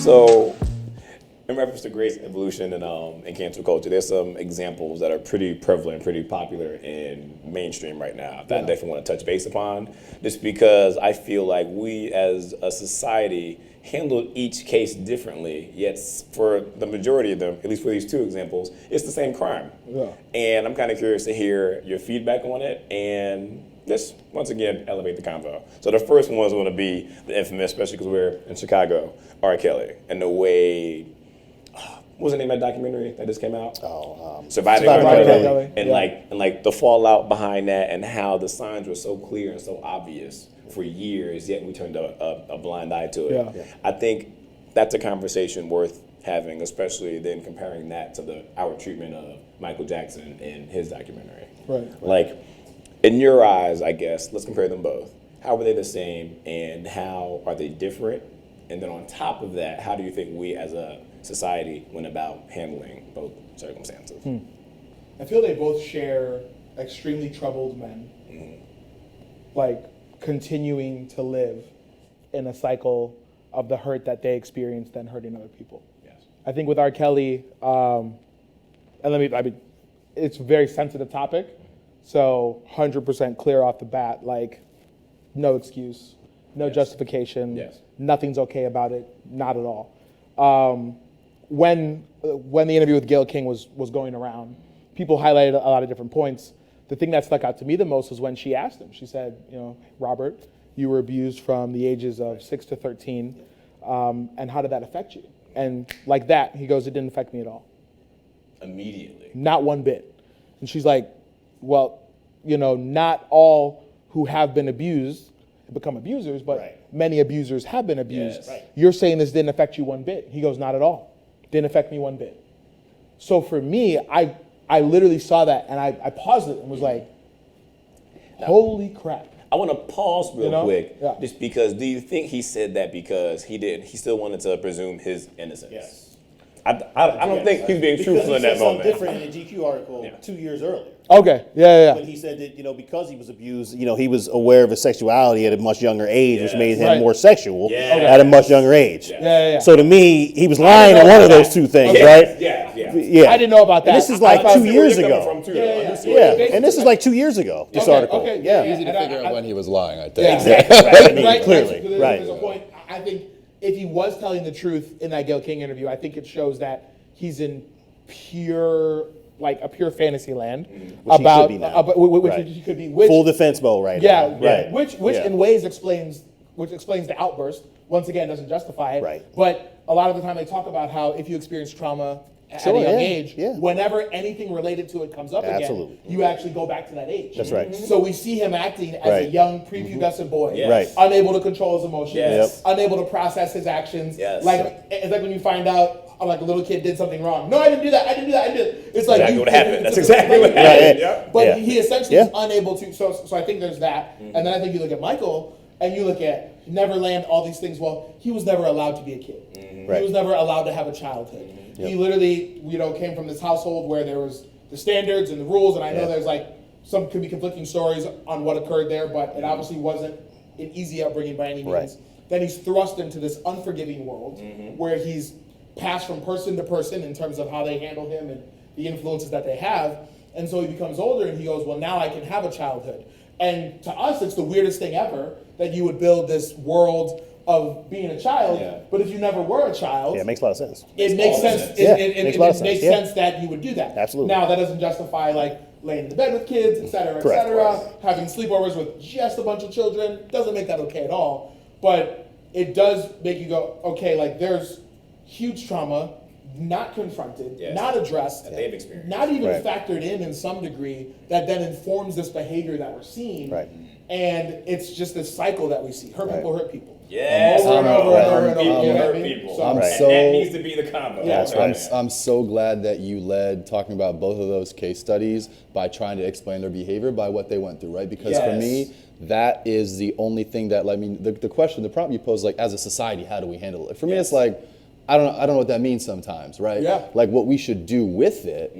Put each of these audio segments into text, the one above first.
So, in reference to grace evolution and cancel culture, there's some examples that are pretty prevalent, pretty popular in mainstream right now that I definitely want to touch base upon, just because I feel like we as a society handled each case differently, yet for the majority of them, at least for these two examples, it's the same crime. Yeah. And I'm kind of curious to hear your feedback on it and just, once again, elevate the convo. So the first one is going to be the infamous, especially because we're in Chicago, R. Kelly, and the way, what was the name of that documentary that just came out? Surviving R. Kelly. And like the fallout behind that and how the signs were so clear and so obvious for years, yet we turned a blind eye to it. Yeah. I think that's a conversation worth having, especially then comparing that to our treatment of Michael Jackson in his documentary. Right. Like, in your eyes, I guess, let's compare them both. How are they the same and how are they different? And then on top of that, how do you think we as a society went about handling both circumstances? I feel they both share extremely troubled men, like continuing to live in a cycle of the hurt that they experienced then hurting other people. Yes. I think with R. Kelly, it's a very sensitive topic, so 100% clear off the bat, like no excuse, no justification, nothing's okay about it, not at all. When the interview with Gayle King was going around, people highlighted a lot of different points. The thing that stuck out to me the most was when she asked him. She said, Robert, you were abused from the ages of 6 to 13, and how did that affect you? And like that, he goes, it didn't affect me at all. Immediately. Not one bit. And she's like, well, not all who have been abused become abusers, but many abusers have been abused. Yes. Right. You're saying this didn't affect you one bit. He goes, not at all. Didn't affect me one bit. So for me, I literally saw that and I paused it and was like, holy crap. I want to pause real quick, Yeah. just because, do you think he said that because he still wanted to presume his innocence? Yes. I don't think he's being truthful in that moment. Because he said something different in the GQ article 2 years earlier. Okay, yeah. When he said that, because he was abused, he was aware of his sexuality at a much younger age, which made him more sexual at a much younger age. Yeah. So to me, he was lying in one of those two things, right? Yeah. I didn't know about that. And this is like 2 years ago. Yeah. And this is like 2 years ago, this article. Okay, Easy to figure out when he was lying, I think. Yeah, exactly. Right, clearly. Right. There's a point. I think if he was telling the truth in that Gayle King interview, I think it shows that he's in a pure fantasy land Which he should be now. Which he could be. Which, Full defense mode right now. Right. Which in ways explains the outburst. Once again, doesn't justify it. Right. But a lot of the time they talk about how if you experience trauma at a young age, whenever anything related to it comes up again, you actually go back to that age. That's right. So we see him acting as a young prepubescent boy, Yes. unable to control his emotions, Yes. unable to process his actions. Yes. It's like when you find out like a little kid did something wrong. No, I didn't do that. It's like Exactly what happened. That's exactly what happened. But he essentially is unable to. So I think there's that. And then I think you look at Michael and you look at Neverland, all these things. Well, he was never allowed to be a kid. He was never allowed to have a childhood. He literally, came from this household where there was the standards and the rules. And I know there's some could be conflicting stories on what occurred there, but it obviously wasn't an easy upbringing by any means. Right. Then he's thrust into this unforgiving world where he's passed from person to person in terms of how they handle him and the influences that they have. And so he becomes older and he goes, well, now I can have a childhood. And to us, it's the weirdest thing ever that you would build this world of being a child. But if you never were a child, it makes a lot of sense. It makes sense. It makes sense that you would do that. Absolutely. Now, that doesn't justify laying in the bed with kids, et cetera, having sleepovers with just a bunch of children. Doesn't make that okay at all. But it does make you go, okay, there's huge trauma, not confronted, not addressed, that they've experienced, not even factored in some degree, that then informs this behavior that we're seeing. Right. And it's just this cycle that we see. Hurt people hurt people. Yes. Over and over and over. People hurt people. So, that needs to be the combo. I'm so glad that you led talking about both of those case studies by trying to explain their behavior by what they went through, right? Because for me, that is the only thing that, the prompt you posed, as a society, how do we handle it? For me, it's I don't know what that means sometimes, right? Yeah. What we should do with it,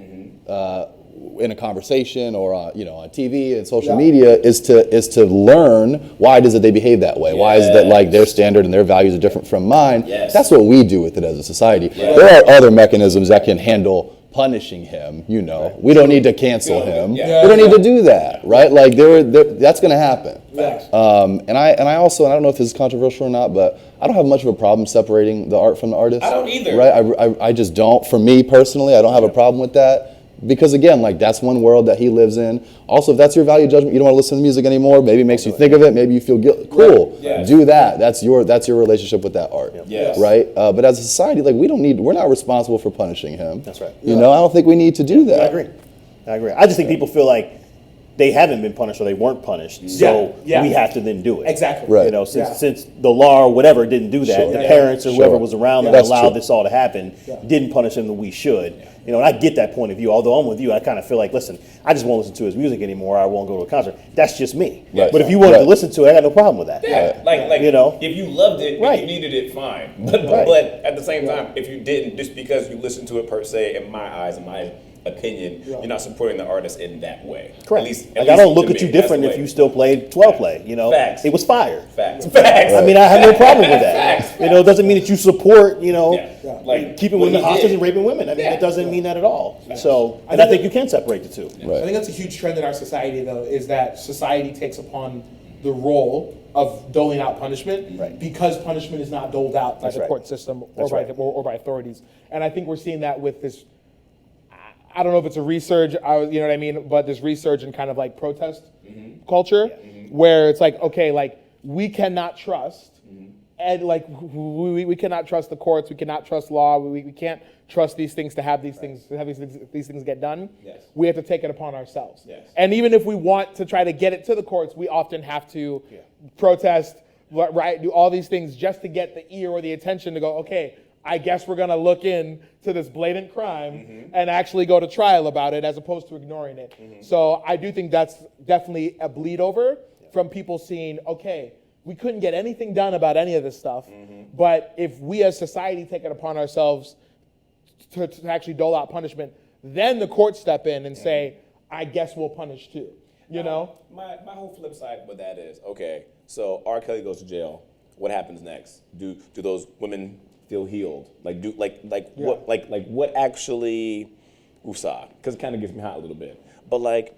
in a conversation or on TV and social media is to learn why it is that they behave that way. Why is it that like their standard and their values are different from mine? That's what we do with it as a society. There are other mechanisms that can handle punishing him. We don't need to cancel him. We don't need to do that, right? Like that's going to happen. And I also, and I don't know if this is controversial or not, but I don't have much of a problem separating the art from the artist. I don't either. Right? I just don't. For me personally, I don't have a problem with that. Because again, like that's one world that he lives in. Also, if that's your value judgment, you don't want to listen to music anymore. Maybe it makes you think of it. Maybe you feel guilty. Cool, do that. That's your relationship with that art, right? But as a society, like we're not responsible for punishing him. That's right. I don't think we need to do that. I agree. I just think people feel like they haven't been punished or they weren't punished, so we have to then do it. Exactly. Right. Since the law or whatever didn't do that, the parents or whoever was around that allowed this all to happen didn't punish him that we should. And I get that point of view. Although I'm with you, I kind of feel like, listen, I just won't listen to his music anymore. I won't go to a concert. That's just me. Right. But if you wanted to listen to it, I got no problem with that. Yeah, like if you loved it, if you needed it, fine. But at the same time, if you didn't, just because you listened to it per se, in my eyes, in my opinion, you're not supporting the artist in that way. Correct. At least I don't look at you different if you still played 12 play. Facts. It was fire. Facts. I mean, I have no problem with that. Facts. It doesn't mean that you support, like keeping women hostage and raping women. I mean, it doesn't mean that at all. So, and I think you can separate the two. I think that's a huge trend in our society, though, is that society takes upon the role of doling out punishment because punishment is not doled out by the court system or by authorities. And I think we're seeing that with this. I don't know if it's a resurge, but this resurge in kind of like protest culture, where it's like, okay, like we cannot trust, and like we cannot trust the courts, we cannot trust law, we can't trust these things to have these things get done. We have to take it upon ourselves. And even if we want to try to get it to the courts, we often have to protest, do all these things just to get the ear or the attention to go, okay, I guess we're going to look into this blatant crime and actually go to trial about it as opposed to ignoring it. So I do think that's definitely a bleed over from people seeing, okay, we couldn't get anything done about any of this stuff, but if we as society take it upon ourselves to actually dole out punishment, then the courts step in and say, I guess we'll punish too. My whole flip side with that is, okay, so R. Kelly goes to jail. What happens next? Do those women feel healed? What actually, because it kind of gets me hot a little bit. But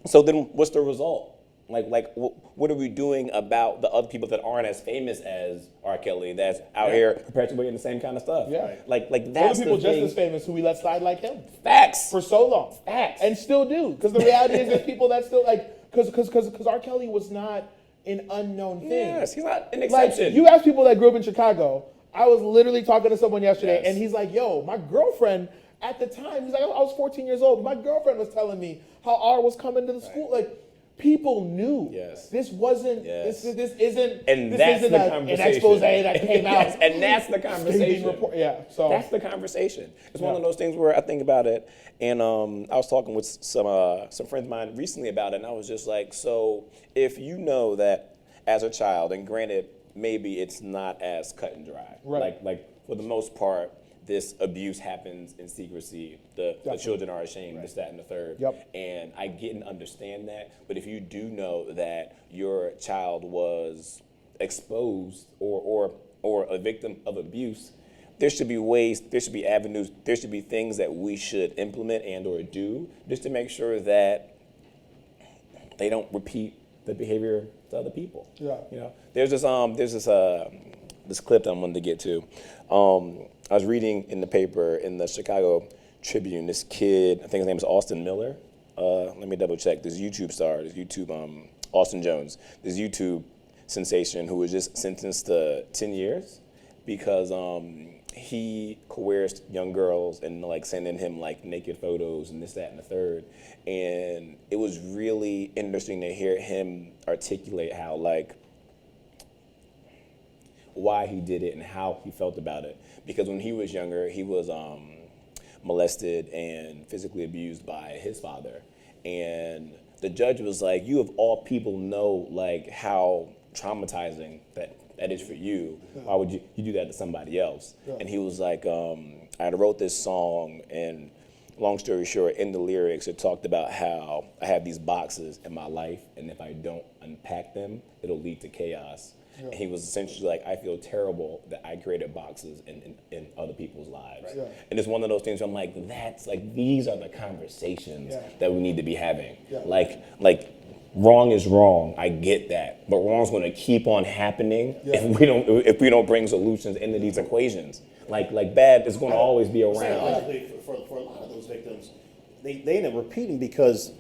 so then what's the result? What are we doing about the other people that aren't as famous as R. Kelly that's out here perpetuating the same kind of stuff? That's other people just as famous who we let slide like him. Facts. For so long. Facts. And still do. Because the reality is there's people that still because R. Kelly was not an unknown thing. Yes, he's not an exception. You ask people that grew up in Chicago. I was literally talking to someone yesterday, and he's like, yo, my girlfriend at the time, he's like, I was 14 years old. My girlfriend was telling me how R was coming to the school. Like, people knew. This wasn't, this isn't, and this that's isn't the conversation. An expose that came out. And that's the conversation. So that's the conversation. It's one of those things where I think about it, and I was talking with some friends of mine recently about it, and I was just like, so if you know that as a child, and granted, maybe it's not as cut and dry. Like for the most part, this abuse happens in secrecy. The children are ashamed, this, that, and the third. And I get and understand that. But if you do know that your child was exposed or a victim of abuse, there should be ways, there should be avenues, there should be things that we should implement and or do just to make sure that they don't repeat the behavior to other people. There's this clip that I wanted to get to. I was reading in the paper in the Chicago Tribune. This kid, I think his name is Austin Miller. Let me double check. This YouTube star, Austin Jones, this YouTube sensation who was just sentenced to 10 years because he coerced young girls and sending him naked photos and this, that, and the third. And it was really interesting to hear him articulate how why he did it and how he felt about it. Because when he was younger, he was molested and physically abused by his father. And the judge was like, you of all people know how traumatizing that is for you. Why would you do that to somebody else? And he was like, I wrote this song and long story short, in the lyrics, it talked about how I have these boxes in my life, and if I don't unpack them, it'll lead to chaos. And he was essentially like, I feel terrible that I created boxes in other people's lives. Yeah. And it's one of those things where I'm like, these are the conversations that we need to be having. Yeah. Like wrong is wrong. I get that, but wrong's going to keep on happening if we don't bring solutions into these equations. Like bad is going to always be around. Honestly, for a lot of those victims, they end up repeating because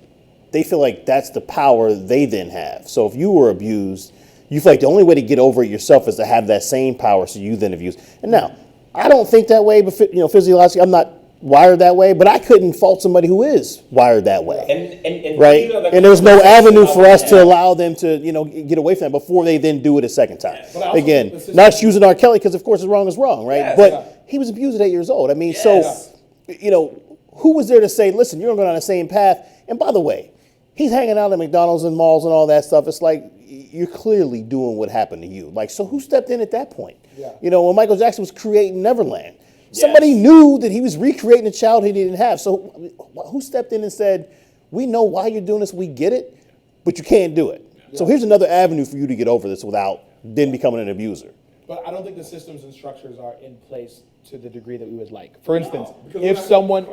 they feel like that's the power they then have. So if you were abused, you feel like the only way to get over it yourself is to have that same power, so you then abuse. And now, I don't think that way, but physiologically, I'm not wired that way. But I couldn't fault somebody who is wired that way, And right? And there's no avenue for us to allow them to, get away from that before they then do it a second time. Again, not excusing R. Kelly because, of course, wrong is wrong, right? Yes. But he was abused at 8 years old. I mean, so, who was there to say, listen, you're going on the same path? And by the way, he's hanging out at McDonald's and malls and all that stuff. It's like, you're clearly doing what happened to you. Like, so who stepped in at that point? Yeah. When Michael Jackson was creating Neverland, somebody knew that he was recreating a childhood he didn't have. So who stepped in and said, we know why you're doing this, we get it, but you can't do it. So here's another avenue for you to get over this without then becoming an abuser. But I don't think the systems and structures are in place to the degree that we would like. For instance, because if we're not someone,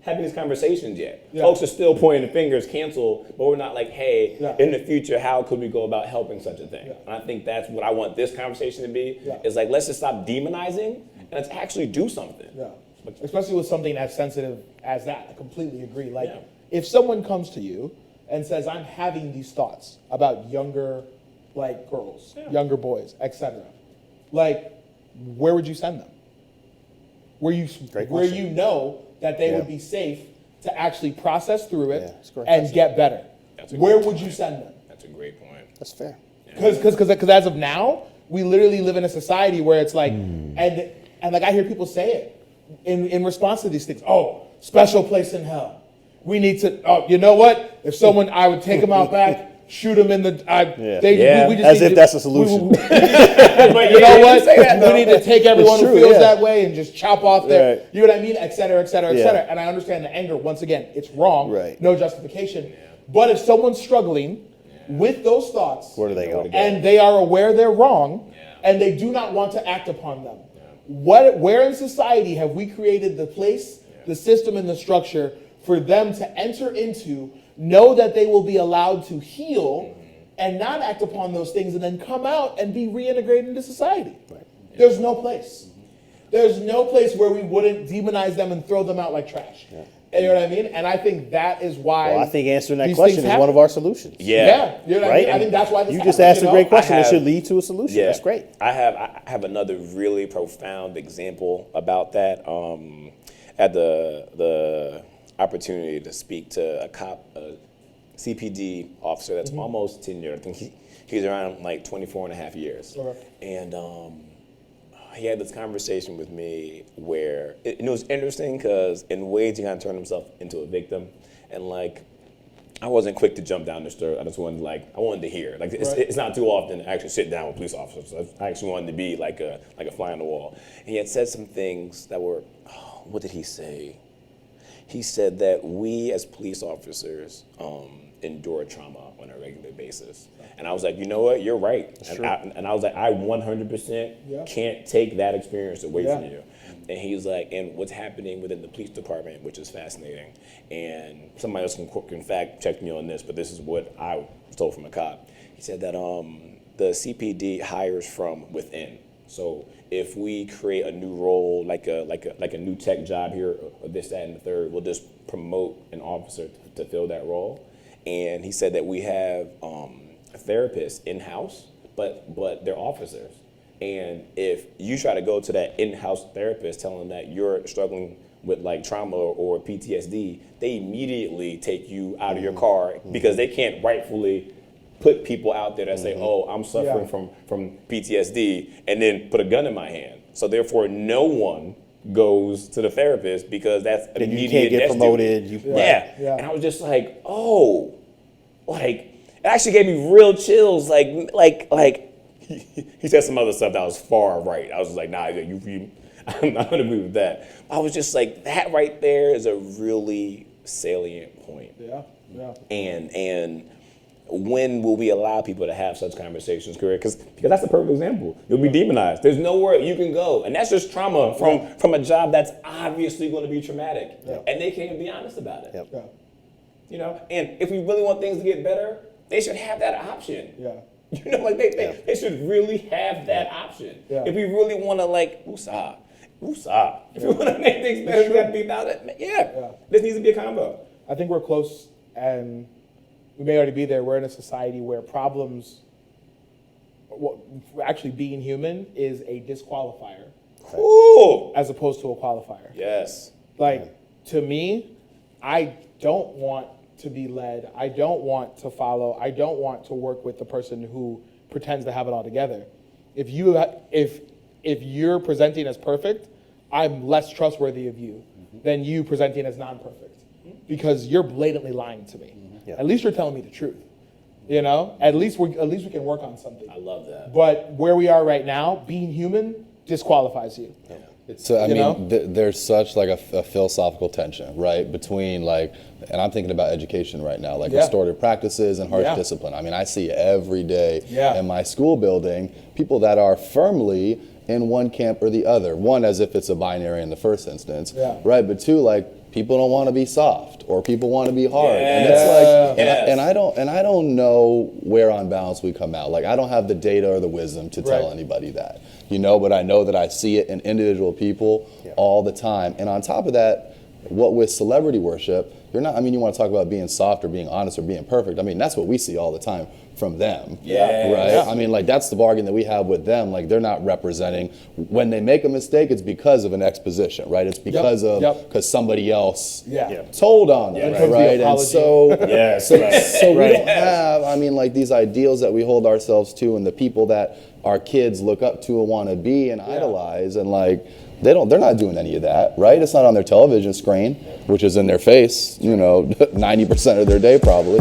having these conversations yet. Yeah. Folks are still pointing the fingers, cancel, but we're not like, hey, Yeah. in the future, how could we go about helping such a thing? Yeah. And I think that's what I want this conversation to be, Yeah. is like, let's just stop demonizing and let's actually do something. Yeah. Especially with something as sensitive as that. I completely agree. Like, Yeah. if someone comes to you and says, I'm having these thoughts about younger, girls, younger boys, etc., where would you send them? Where you know that they would be safe to actually process through it that's correct. and get better. That's a Where great would you point. send them? That's a great point. That's fair. Because as of now, we literally live in a society where it's like, and I hear people say it in response to these things. Oh, special place in hell. We need to. Oh, you know what? If someone, I would take them out back, shoot them in the. We just As need if to- that's a solution. But You know what? say that, We need to take everyone It's who true, feels yeah. that way and just chop off their, Right. you know what I mean, et cetera, et cetera, et Yeah. cetera. And I understand the anger. Once again, it's wrong. Right. No justification. But if someone's struggling with those thoughts, Where do they go? and they are aware they're wrong, and they do not want to act upon them, where in society have we created the place, the system, and the structure for them to enter into, know that they will be allowed to heal, and not act upon those things, and then come out and be reintegrated into society? There's no place. There's no place where we wouldn't demonize them and throw them out like trash. You know what I mean? And I think that is why. Well, I think answering that these question things is happen. one of our solutions. Yeah, you know what I Right? mean? I think that's why this You just happens, asked a great question I that have- should lead to a solution. Yeah. That's great. I have another really profound example about that. Had the opportunity to speak to a cop, a CPD officer that's almost tenured. I think he's around 24 and a half years. Okay. And he had this conversation with me where it was interesting because in ways he kind of turned himself into a victim, and I wasn't quick to jump down the throat. I just wanted I wanted to hear. It's not too often to actually sit down with police officers. I actually wanted to be like a fly on the wall. And he had said some things that were, what did he say? He said that we as police officers endure trauma on a regular basis. And I was like, you know what? You're right. And I was like, I 100% can't take that experience away from you. And he's like, and what's happening within the police department, which is fascinating. And somebody else can fact check me on this, but this is what I was told from a cop. He said that the CPD hires from within. So if we create a new role, like a new tech job here, or this, that, and the third, we'll just promote an officer to fill that role. And he said that we have therapists in-house, but they're officers. And if you try to go to that in-house therapist telling them that you're struggling with trauma or PTSD, they immediately take you out of your car because they can't rightfully put people out there that say, oh, I'm suffering from PTSD, and then put a gun in my hand. So therefore, no one goes to the therapist because that's Then you immediate can't get death promoted. duty. Yeah. And I was just like, oh, it actually gave me real chills. He said some other stuff that was far right. I was just like, nah, I'm not gonna agree with that. I was just like, that right there is a really salient point. Yeah. And when will we allow people to have such conversations, because that's the perfect example. You'll be demonized. There's nowhere you can go, and that's just trauma from a job that's obviously going to be traumatic, and they can't be honest about it. You know, and if we really want things to get better, they should have that option. You know, like they should really have that option. If we really want to, like, woosah. If we want to make things better, we have to be about it. This needs to be a combo. I think we're close, and we may already be there. We're in a society where problems, actually being human, is a disqualifier. Cool. As opposed to a qualifier. Yes. Like, to me, I don't want to be led. I don't want to follow. I don't want to work with the person who pretends to have it all together. If you're presenting as perfect, I'm less trustworthy of you than you presenting as non-perfect, because you're blatantly lying to me. At least you're telling me the truth. You know, at least we can work on something. I love that. But where we are right now, being human disqualifies you. So I mean, there's such like a philosophical tension, right, between like, and I'm thinking about education right now, like restorative practices and harsh discipline. I mean, I see every day in my school building people that are firmly in one camp or the other. One, as if it's a binary in the first instance, right? But two, like, people don't want to be soft or people want to be hard, and it's like, and I don't know where on balance we come out. Like, I don't have the data or the wisdom to tell anybody that, you know, but I know that I see it in individual people all the time. And on top of that, what with celebrity worship, you're not, I mean, you want to talk about being soft or being honest or being perfect. I mean, that's what we see all the time from them, right? I mean, like, that's the bargain that we have with them. Like, they're not representing, when they make a mistake, it's because of an exposition, right? It's because because somebody else told on them, right? And so, so we don't have, I mean, like, these ideals that we hold ourselves to, and the people that our kids look up to and want to be and idolize, and like, they're not doing any of that, right? It's not on their television screen, which is in their face, you know, 90% of their day probably.